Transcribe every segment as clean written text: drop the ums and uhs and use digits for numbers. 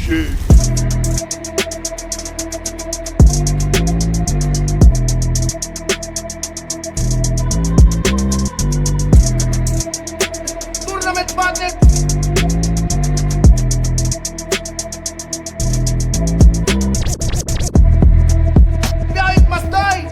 Tournament battle. Biyahit Masday.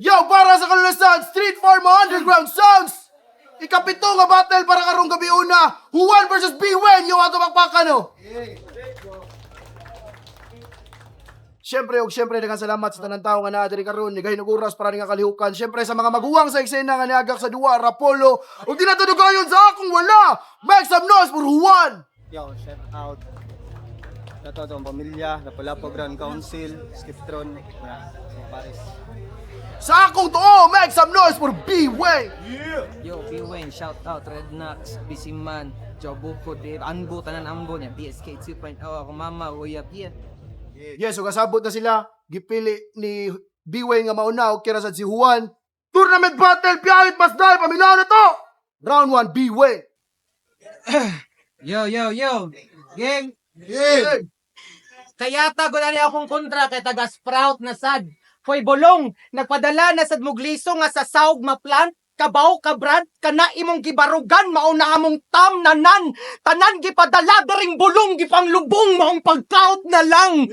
Yo, para sa kalulasan, Street Pharma Underground Sounds! Ikapito nga battle para karong gabi una, Juan versus B-Wen, yung ato magpaka, no? Siyempre, daghang salamat sa tanang tao nga naa diri karon ni gahinug oras para nga kalihukan. Siyempre sa mga maguwang sa eksena nga niagak sa duwa, Rapolo, ug dinatudugayon sa akong wala. Make some noise for Juan! Yo, shout out. Shout out ang pamilya, Lapu-Lapu Grand Council, Skiptron, sa Paris. Sa akong tuo, make some noise for B-Wen! Yo, B-Wayne, shout out, Red Knox, Busy Man, Jobuko, Dave, Anbo, tanan Ambo niya, BSK 2.0, ako mama, uyap, yeah. Yes, so kasabot na sila. Gipili ni B-Way nga mauna o kirasad si Juan. Tournament battle, Biyahit Masday, pamilaan na to! Round 1, B-Way. Yo, gang, Yeah. kaya tago na niya akong kontra kay taga Sprout na sad. Hoy bolong, nagpadala na sad mugliso nga sa saog maplant, kabaw kabrad, kana imong gibarugan, mauna among tam nanan, tanan gipadala daring bulong, gipanglubong, maong pagkaot na lang.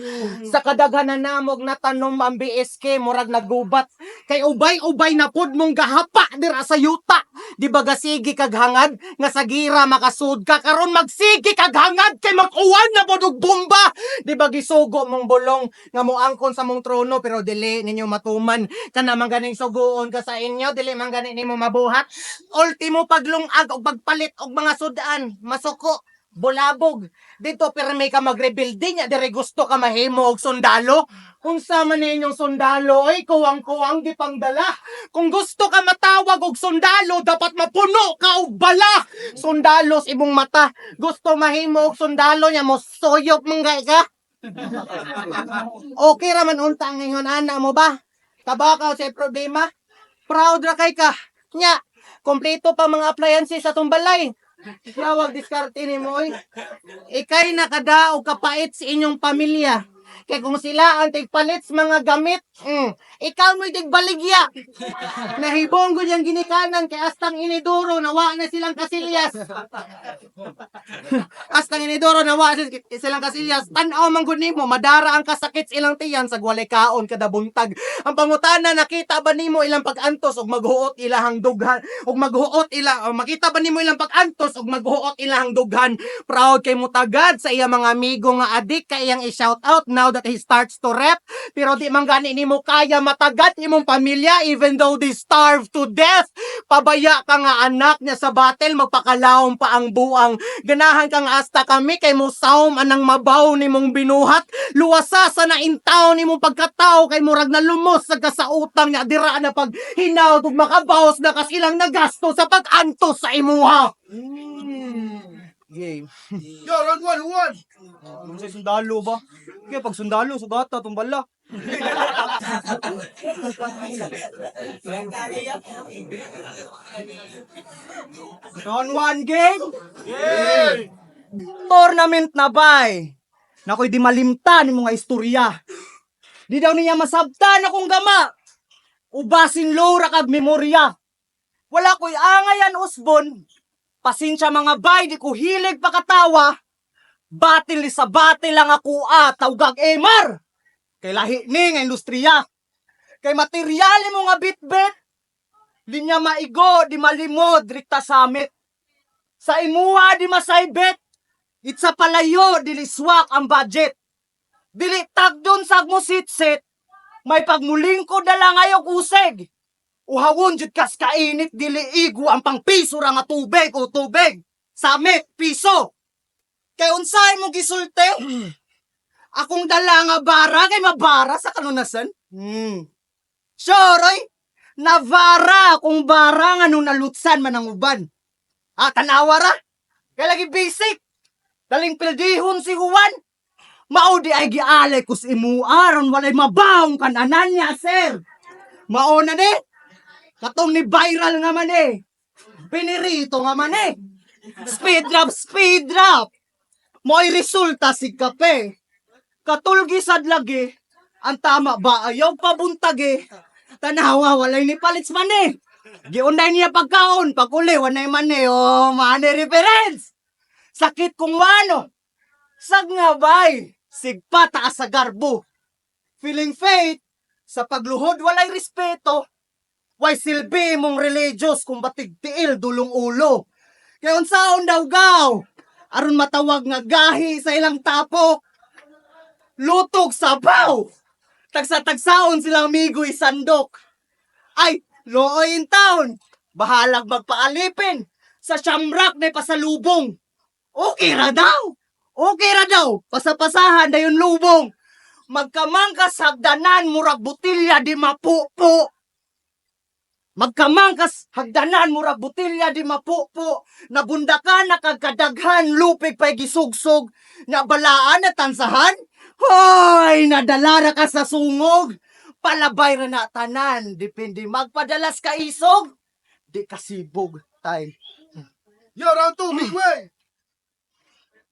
Sa kadaghanan namog na tanom ang BSK, murag nagubat, kay ubay-ubay na pod mong gahapa dira sa yuta. Di ba gasigi kag hangad, nga sa gira makasud ka, karon magsigi kag hangad, kay mag-uwan na pod og bomba. Di ba gisugo mong bulong, nga moangkon sa mong trono, pero dili ninyo matuman, kana man ganing suguon ka sa inyo, dili man ganing nimo mabuhat. Ultimo paglungag o pagpalit og mga sudan, masuko, bulabog. Dito perme ka mag-rebuilding, dire gusto ka mahimo og sundalo. Kung sama ninyong sundalo, ay kuwang-kuwang di pangdala. Kung gusto ka matawag og sundalo, dapat mapuno ka og bala. Sundalos imong mata. Gusto mahimo og sundalo niya mo soyop manggay ka. Okay raman unta ngayon, ana mo ba? Kabakaw sa problema? Proud ra kay ka. Nya, kompleto pa mga appliances sa tumbalay. Yawag diskarte ni mo, oy. Ikay nakadaog kapait sa inyong pamilya. Kaya kung sila ang tigpalit sa mga gamit, ikaw mo'y tigbaligya. Nahibong ko niyang ginikanan kay astang inidoro, nawa na silang kasilyas. Astang inidoro, nawa na silang kasilyas. Tanaw man gud nimo, madara ang kasakit sa ilang tiyan sa gwalay kaon kada buntag. Ang pangutana, nakita ba nimo ilang pag-antos og maghuot ilahang dughan? Og maghuot ila, makita ba nimo ilang pag-antos og maghuot ilahang dughan? Proud kay mutagad sa iya mga amigo nga adik kay iyang i-shout out now that he starts to rap, pero di man gani nimo kaya matagat imong pamilya even though they starve to death. Pabaya ka nga anak niya sa battle, magpakalawom pa ang buang. Ganahan kang asta kami kay mo saom anang mabaw nimong binuhat. Luwasa sa naintaw nimong pagkatao kay murag na lumos sa kasautang niya dira na pag hinaw ug makabawas na kasilang nagasto sa pag-antos sa imuha. Game. Yo, round 1, Juan. Ano sa sundalo ba? Kaya pag sundalo, sugata, tumbala. Round 1 game? Tournament na bay. Nakoy di malimta ni mga istorya. Di daw niya masabtan akong gama. Ubasin lora kag memorya. Wala ko'y angayan usbon. Pasensya mga bay, di ko hilig pakatawa. Batil ni sa batil lang ako tawgag emar. Kay lahi ni nga industriya. Kay materyali mo nga bitbit. Linya maigo, di malimod, rikta samit. Sa imuha, di masaybet. Itsa palayo, diliswak ang budget. Dili tagdon sa mo sitsit. May pagmuling ko na lang ayok useg. Uhawon jud kas kainit dili igo ang pangpiso ra nga tubig o tubig. Samit, piso. Kay unsay mo gisulte? Akong dala nga bara kay mabara sa kanunasan. Sure, oy. Navara akong bara nga nung nalutsan man ang uban. Tanawa ra. Kay lagi basic. Daling pildihon si Juan. Mao di ay gialay kus imuaron walay mabaong kananan niya, sir. Mao na ni. Katong ni viral nga man eh. Pinirito nga man eh. Speed drop, speed drop. Mo'y resulta si kape. Katulgi sad lagi. Ang tama ba ayaw pabuntagi. Tanawa walay ni palits man eh. Giunday niya pagkaon. Paguli wanay man eh. Oh, mani reference. Sakit kung wano. Sag nga bay. Sigpa taas sa garbo. Feeling faith. Sa pagluhod walay respeto. Why silbi mong religious kung batig tiil dulong ulo. Kaya unsaon daw gaw. Aron matawag nga gahi sa ilang tapok. Lutog sabaw. Tagsa-tagsaon silang migoy sandok. Ay, looy in town. Bahalag magpaalipin. Sa shamrock na pasalubong. Okay ra daw. Okay ra daw. Pasapasahan na yung lubong. Magkamangkas hagdanan murag butilya di mapupo. Magkamangkas hagdanan murag butilya di mapupo. Nabundakan nakagkadaghan lupig pa'y gisugsog. Nabalaan na tansahan. Hoy, nadala ra ka sa sungog. Palabay ra na tanan. Depende magpadalas ka isog. Di kasibog tay. Yo, round 2, big way!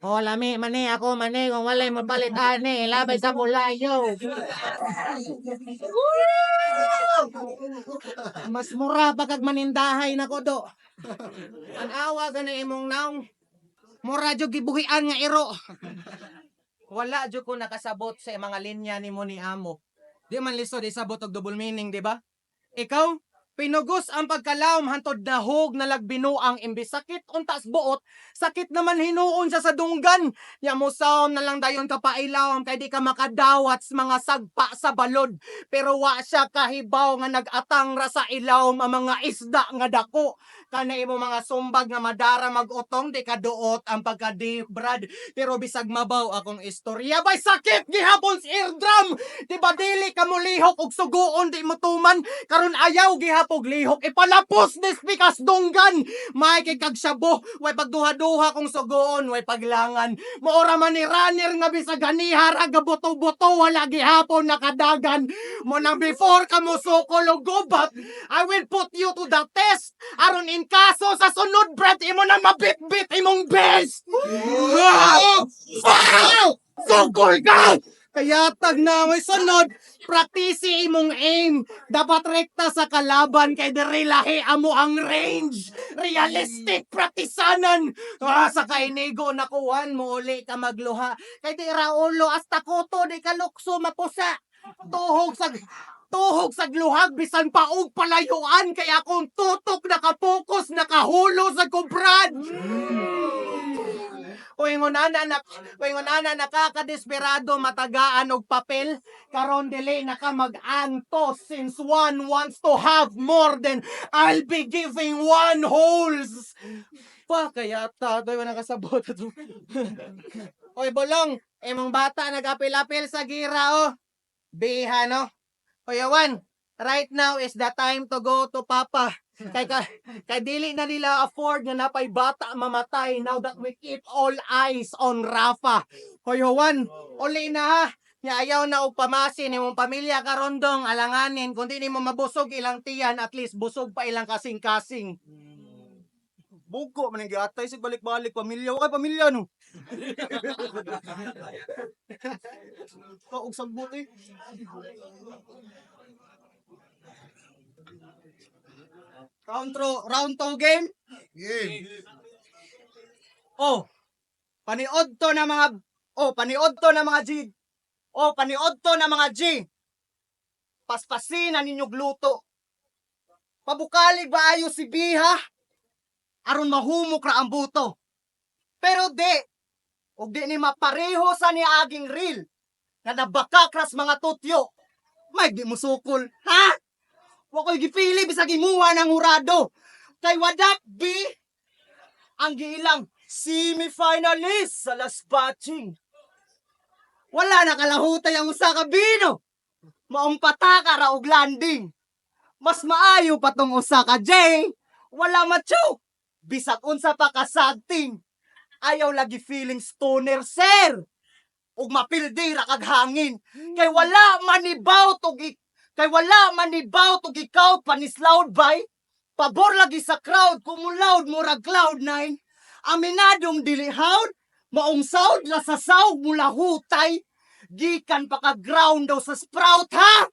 Oh, lami, mani, ako, mani, kung walay mapalit, ani, labay sa mulayo. Mas mura pagkag manindahay na ko do. Ang awa ka na imong naong. Mura jud gibuhian nga iro. Wala jud ko nakasabot sa mga linya ni mo ni amo. Di man lisod isabot og double meaning, di ba? Ikaw, pinugos ang pagkalawom hantod dahog na lagbinuang imbis sakit untas buot, sakit naman hinuon sa dunggan. Ya mo saom na lang dayon ka pailawom kay di ka makadawat sa mga sagpa sa balod. Pero wa siya kahibaw nga nagatang ra sa ilawom ang mga isda nga dako. Kana imo mga sumbag nga madara magutong di ka duot ang pagkadibrad. Pero bisag mabaw akong istorya bay sakit gihapon sa eardrum. Di ba dili ka mo lihok og suguon di mo tuman karon ayaw gihapog lihok ipalapos des pikas dunggan. May kay kag syabo way pagduha-duha kong suguon way paglangan. Maora man ni runner nga bisag ganiha ra gabuto-buto wala gihapon nakadagan. Mo nang before ka mo sukol og gubat, I will put you to the test. Aron in kaso sa sunod brad imo na mabit-bit imong best. Sukol ka! Kaya tag na may sunod, praktisi imong aim. Dapat rekta sa kalaban kay diri lahi amo ang range. Realistic praktisanan. Sa kainigo nakuhan mo uli ka magluha. Kay di raulo hasta koto di ka lukso mapusa. Tuhog sa gluhag bisan paog palayuan kay akong tutok nakapokus nakahulo sa kubrad. Uingonana nakakadesperado matagaan og papel karon dili na ka mag-antos since one wants to have more than I'll be giving one holes. Pa kaya tadoy wala kasabot. Oy bolong, imong bata nag-apil-apil sa gira oh. Biha no. Oy Juan, right now is the time to go to Papa. Kay dili na nila afford nga napay bata mamatay now that we keep all eyes on Rafa. Hoy Juan, uli na ha. Nya ayaw na og pamasin imong pamilya karondong alanganin kun di nimo mabusog ilang tiyan at least busog pa ilang kasing-kasing. Buko man ang giatay sig balik-balik pamilya. Wa kay pamilya no. Kaog sagbot eh. Round 2 game. Oh. Paniod to na mga G. Paniod to na mga G. Paspasin na ninyog luto. Pabukalig ba ayo si Biha? Aron mahumok ra ang buto. Pero og di ni mapareho sa ni aging reel. Nga nabakakras mga tutyo. May di mo sukol. Ha? Wa ko'y gipili bisag imuha ng hurado. Kay wadak bi ang giilang semi-finalist sa last batching. Wala na kalahutay ang usa ka bino. Maumpata ka ra og landing. Mas maayo pa tong usa ka J. Wala macho. Bisag unsa pa ka sagting. ayaw lagi feeling stoner, sir. Ug mapildi ra kag hangin. Kay wala manibaw tog ikaw panis loud bay. Pabor lagi sa crowd kung loud mo ra cloud nine. Aminadong dili hawd, maong sound la sa sawg mula hutay. Gikan pa ka ground daw sa sprout ha.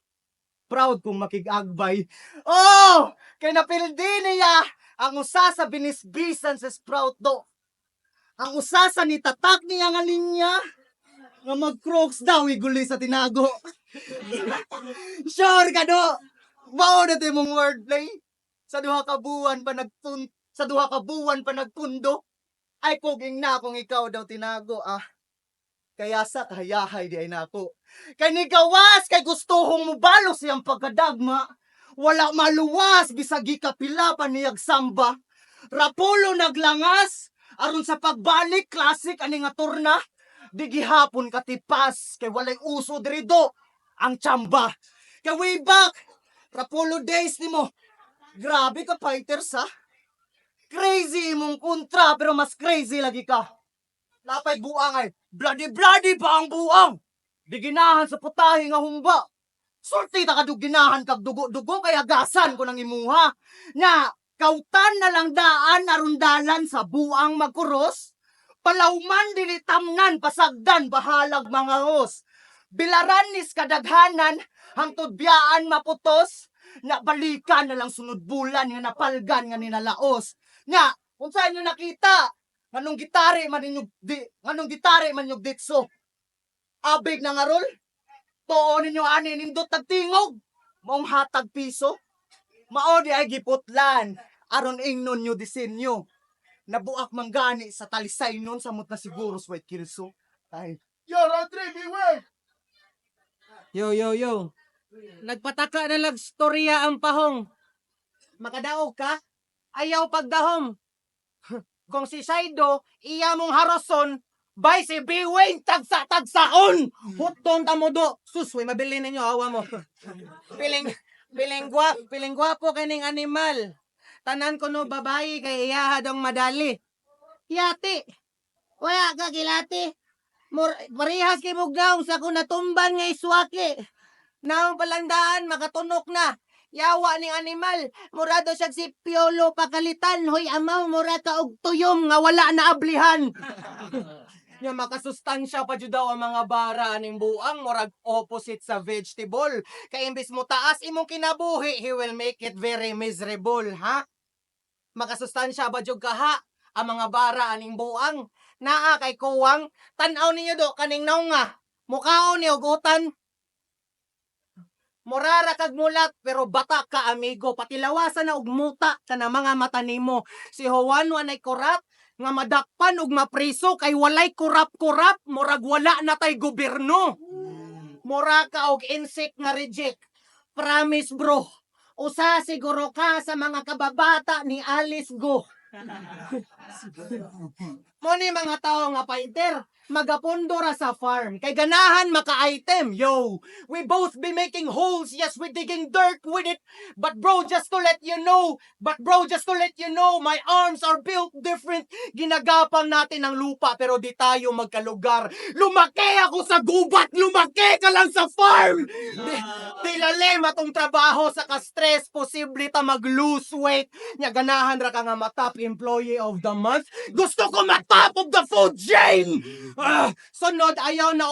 Proud kong makigagbay. Oh, kay napildi niya ang usa sa binisbisan sa sprout do. Ang usa sa nitatak niya nga linya nga mag-crocs daw iguli sa tinago. Sure ka do. Mao na mong wordplay. Sa duha ka buwan pa nagpundo. Ay kuging na kung ikaw daw tinago ah. Kaya sa kahayahay di ay nako. Kay ni gawas kay gustuhong mo balos siyang pagkadagma. Wala maluwas bisag gikapila pa niyag samba. Rapolo naglangas aron sa pagbalik classic ani nga turna. Di gihapon katipas kay walay uso diri do ang tsamba. Kay way back Rapolo days nimo. Grabe ka fighters ha. Crazy imong kontra pero mas crazy lagi ka. Napay buang ay bloody pa ang buang. Di ginahan sa putahe nga humba. Sulti ta kadug ginahan kag dugo-dugo kay agasan ko nang imuha. Nya kautan na lang daan aron dalan sa buang magkuros. Palawman dili tamnan pasagdan bahalag mga hos. Bilaran nis kadaghanan hangtod biyaan maputos. Na balikan na lang sunod bulan nga napalgan nga ninalaos. Nya unsa inyo nakita? Nganong gitare man yung ditso. Abig na nga rol. Tuon ninyo ani nindot tagtingog. Maong hatag piso. Mao di ay giputlan. Aron ingnon nyo disenyo. Nabuak manggani sa talisay nun samot na siguro sa White Kilso. Ay. Yo, Rodri, beware! Yo. Nagpataka na lang storya ang pahong. Makadaog ka? Ayaw pagdahom. Kung si Saido, iya mong haroson, bay si Biwing tagsa-tagsaon. Huton ta mo do. Sus, way mabili ninyo, awa mo. Piling gwapo kining animal. Tanan ko no babae kay iyahad ang madali. Yati. Wala ka kilati. Parihas kay mugnaong sa kung natumban nga iswaki. Naong palandaan, makatunok na. Yawa ning animal. Murado siya si Piolo pakalitan. Hoy amaw, mura ka og tuyom nga wala na ablihan. Nya makasustansya pa jud daw ang mga bara ning buang murag opposite sa vegetable. Kay imbis mo taas imong kinabuhi, he will make it very miserable, ha? Makasustansya ba jud kaha ang mga bara ning buang? Naa kay kuwang, tan-aw ninyo do kaning naunga. Mukhaon ni og utan. Morara kag mulat pero bata ka amigo pati lawasan na og muta ka na mga mata nimo. Si Juan wanay korap nga madakpan og mapriso kay walay kurap-kurap murag wala na tay gobyerno. Mura ka og insect nga reject. Promise bro. Usa siguro ka sa mga kababata ni Alice Go. Moni mga tao nga fighter, magapondo ra sa farm. Kay ganahan maka-item, yo. We both be making holes, yes, we digging dirt with it. But bro, just to let you know, my arms are built different. Ginagapang natin ang lupa, pero di tayo magkalugar. Lumaki ako sa gubat, lumaki ka lang sa farm. Di lalim atong trabaho sa ka-stress, posible ta mag-lose weight. Nya ganahan ra ka nga matap employee of the month. Gusto ko matap of the food chain. Sunod ayaw na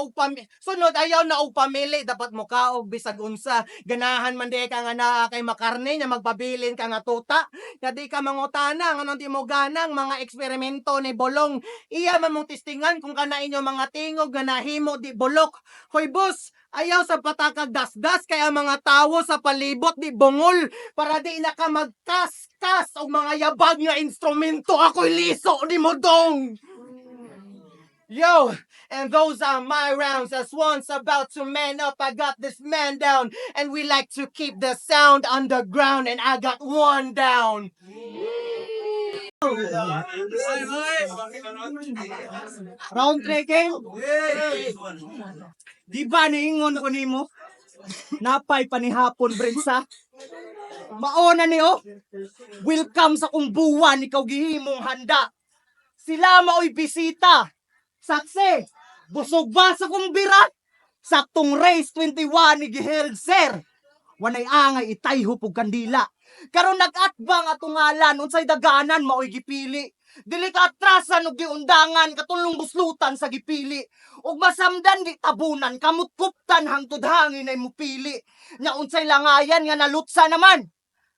og pamili dapat mo kaog bisag unsa. Ganahan man di ka nga naa kay makarne nya magpabilin ka nga tuta. Nya di ka mangutana nganong di mo ganang mga eksperimento ni Bolong. Iya man mong testingan kung kana inyo mga tingog nga nahimo di bulok. Hoy boss, ayaw sa patakag dasdas kaya mga tawo sa palibot di bungol para di na ka magkas-kas og mga yabag nga instrumento. Ako'y liso ni Modong. Yo, and those are my rounds. As once about to man up, I got this man down. And we like to keep the sound underground. And I got one down. Round 3 game. Di ba niingon ko nimo? Napay panihapon Brensa. Maona ni oh. Welcome sa kung buwan ikaw gihimong handa. Sila mao'y bisita. Saksi, busog ba sa kumbirat? Saktong race 21 ni Giherald Sir. Wanay angay itayho pug kandila. Karon nag-atbang atong ngalan unsay daganan mao'y gipili. Dili ka atrasan ug giundangan katulong buslutan sa gipili. Ug masamdan di tabunan kamot kuptan hangtod hangin ay mupili. Nya unsay langayan nga nalutsa naman.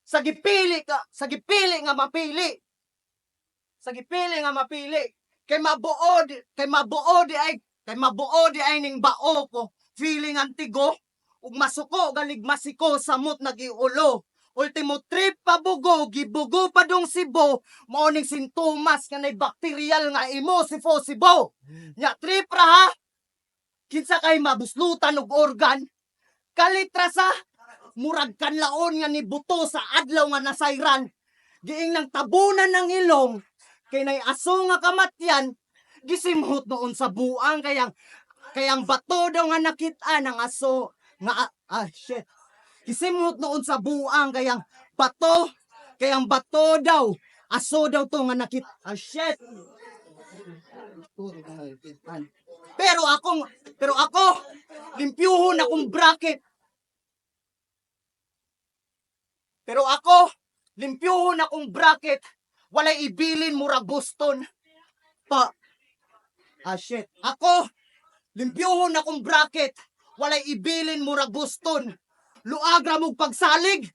Sa gipili nga mapili. Sa gipili nga mapili. Kay mabuod di ay ning bao ko. Feeling antigo ug masuko galig masiko samot nagiulo. Ultimo trip pabugo, gibugo pa dong sibo, mao ning sintomas nga nay bakteryal nga imo sifo-sibo. Nya trip ra ha. Kinsa kay mabuslutan og organ, kalitra sa murag kanlaon nga nibuto sa adlaw nga nasayran. Giing nang tabunan ng ilong, kay nay aso nga kamatyan, gisimhot noon sa buang kayang bato daw nga nakita ng aso nga shit. Gisimhot noon sa buang kayang bato daw. Aso daw to nga nakita. Shit. Pero ako, limpyuhon akong bracket. Pero ako, limpyuhon akong bracket. Walay ibilin murag Boston. Shit. Ako, limpyuhon akong bracket. Walay ibilin murag Boston. Luagra mong pagsalig,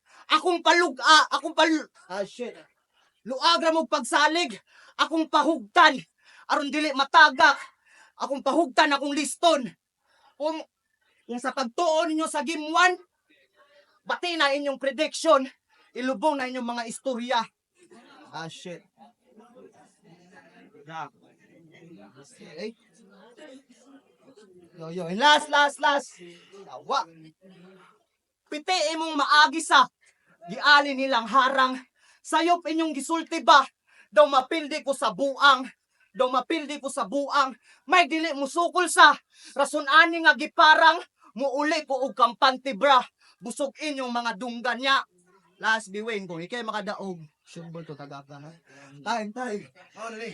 Luagra mong pagsalig, akong pahugtan, aron dili matagak, akong pahugtan, akong liston. Kung sa pagtuon ninyo sa game 1, bati na inyong prediction, ilubong na inyong mga istorya. Shit. Okay. Yo, last. Tawa. Piti imong maagi sa giali nilang harang. Sayop inyong gisulti ba? Daw mapildi ko sa buang. May dili mo sukol sa. Rason ani nga giparang. Muuli ko og kampante bra. Busog inyong mga dunggan niya. Last biwain ko. Ikay makadaog. Sure to tagaka na. Time. Oh, dali.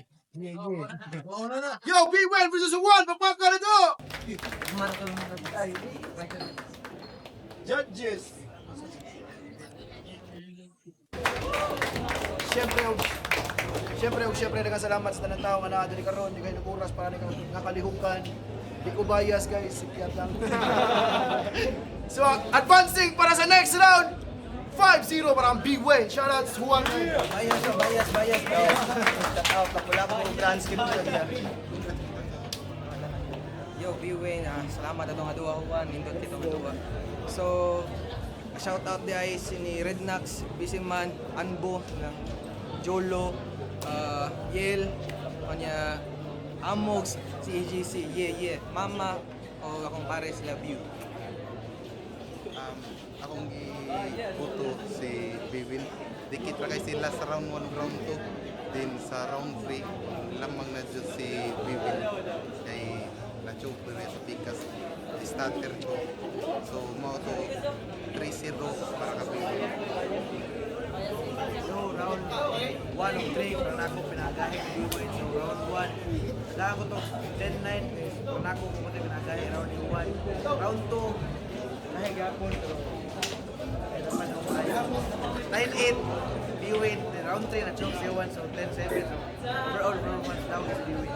Yo, B-Win versus 1, papaka na to! Judges! Siyempre, nagkasalamat sa tanang tao nga na dali karon, di kayo nag-uras para nakalihukan. Di ko bias guys, sikyat lang. So, advancing para sa next round, 5-0 para ang B-Win. Shoutouts to Juan. Bias. Shout out. Wala ko ng transcript niya. Yo, B-Win, salamat atong aduwa Juan, nindot kitong aduwa. So, shout out di ay si ni Rednax, Bisiman, Anbo, ng Jolo, Yel, kanya Amogs, si EGC, yeah, Mama, o akong pares, love you. Akong gibuto si Bwin. Dikit ra kay sila sa round 1, round 2. Then sa round 3, lamang na dyan si Bwin. Kay na-choke na sa pikas. Starter ko. So, mo to 3-0 para ka Bwin. So, round 1 of 3, kung ako pinagahe ni Bwin. So, round 1, nagaka ko to 10-9. Kung ako pumunta pinagahe, round 1. Round 2, nahiga ko. Pero, 9-8, B-Win. Round 3, na-choke si Juan. So, 10-7. So, overall performance down is B-Win.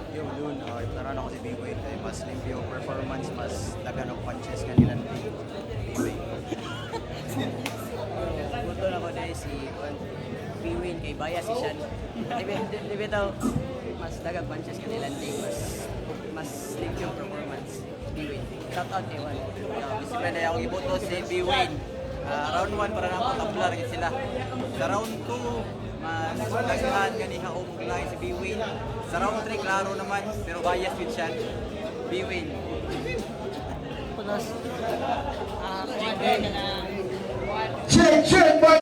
Yung dun, naran ako si Big Win kay mas limpyo performance, mas dagan og punches kanilang Big Win. Buto na ko dahil si B-Win kay Baya si Sean. Di bitaw, mas dagang punches kanilang team, mas limpyo performance. B-Win. Shout out kay Juan. Bisipan na akong iboto si Big Win. Round 1 para na ako tablar gid sila. Sa round 2, mas daghan ganiha og lahi si Big Win. Sa round 3 klaro naman pero bias with siya. Big Win. Check, boy!